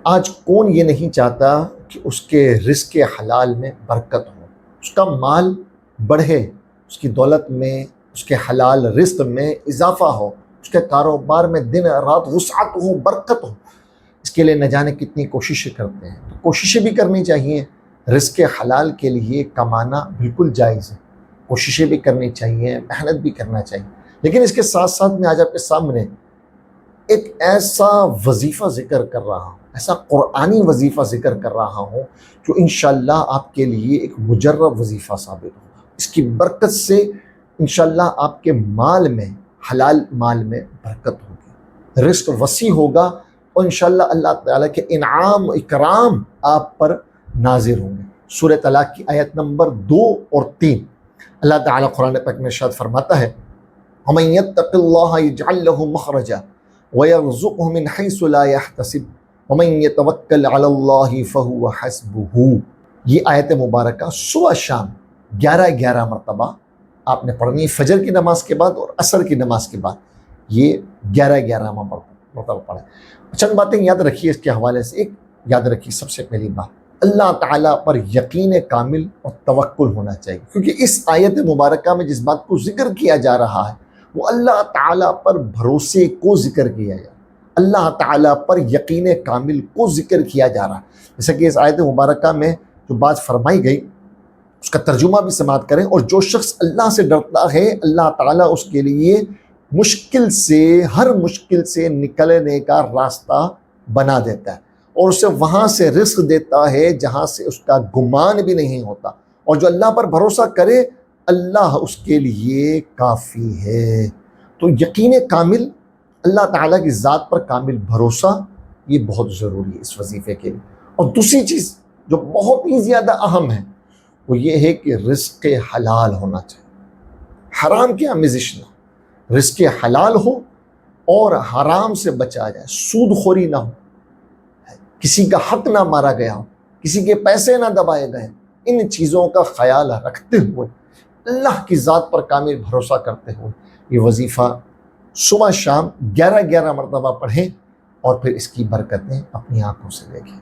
آج کون یہ نہیں چاہتا کہ اس کے رزق حلال میں برکت ہو، اس کا مال بڑھے، اس کی دولت میں، اس کے حلال رزق میں اضافہ ہو، اس کے کاروبار میں دن رات وسعت ہو، برکت ہو۔ اس کے لیے نہ جانے کتنی کوششیں کرتے ہیں، تو کوششیں بھی کرنی چاہیے۔ رزق حلال کے لیے کمانا بالکل جائز ہے، کوششیں بھی کرنی چاہیے، محنت بھی کرنا چاہیے، لیکن اس کے ساتھ ساتھ میں آج آپ کے سامنے ایک ایسا وظیفہ ذکر کر رہا ہوں، ایسا قرآنی وظیفہ ذکر کر رہا ہوں جو انشاءاللہ آپ کے لیے ایک مجرب وظیفہ ثابت ہوگا۔ اس کی برکت سے انشاءاللہ آپ کے مال میں، حلال مال میں برکت ہوگی، رزق وسیع ہوگا، اور انشاءاللہ اللہ تعالیٰ کے انعام و اکرام آپ پر نازل ہوں گے۔ سورہ طلاق کی آیت نمبر 2 اور 3 اللہ تعالیٰ قرآن پاک میں ارشاد فرماتا ہے وَمَن يَتَّقِ اللَّهَ يَجْعَل لَّهُ مَخْرَجًا وَيَرْزُقْهُ مِنْ حَيْثُ لَا يَحْتَسِبُ وَمَن يَتَوَكَّلْ عَلَى اللَّهِ فَهُوَ حَسْبُهُ۔ یہ آیت مبارکہ صبح شام 11 مرتبہ آپ نے پڑھنی، فجر کی نماز کے بعد اور عصر کی نماز کے بعد یہ 11 مرتبہ پڑھیں۔ چند باتیں یاد رکھیے اس کے حوالے سے۔ ایک یاد رکھیے، سب سے پہلی بات، اللہ تعالیٰ پر یقین کامل اور توکل ہونا چاہیے، کیونکہ اس آیت مبارکہ میں جس بات کو ذکر کیا جا رہا ہے وہ اللہ تعالیٰ پر بھروسے کو ذکر کیا جا رہا ہے، اللہ تعالیٰ پر یقین کامل کو ذکر کیا جا رہا ہے۔ جیسا کہ اس آیت مبارکہ میں جو بات فرمائی گئی اس کا ترجمہ بھی سماعت کریں۔ اور جو شخص اللہ سے ڈرتا ہے اللہ تعالیٰ اس کے لیے مشکل سے، ہر مشکل سے نکلنے کا راستہ بنا دیتا ہے، اور اسے وہاں سے رزق دیتا ہے جہاں سے اس کا گمان بھی نہیں ہوتا۔ اور جو اللہ پر بھروسہ کرے اللہ اس کے لیے کافی ہے۔ تو یقین کامل، اللہ تعالیٰ کی ذات پر کامل بھروسہ، یہ بہت ضروری ہے اس وظیفے کے لیے۔ اور دوسری چیز جو بہت ہی زیادہ اہم ہے وہ یہ ہے کہ رزق حلال ہونا چاہیے، حرام کی آمیزش نہ، رزق حلال ہو اور حرام سے بچا جائے، سود خوری نہ ہو، کسی کا حق نہ مارا گیا ہو، کسی کے پیسے نہ دبائے گئے۔ ان چیزوں کا خیال رکھتے ہوئے، اللہ کی ذات پر کامل بھروسہ کرتے ہوئے یہ وظیفہ صبح شام 11 مرتبہ پڑھیں، اور پھر اس کی برکتیں اپنی آنکھوں سے دیکھیں۔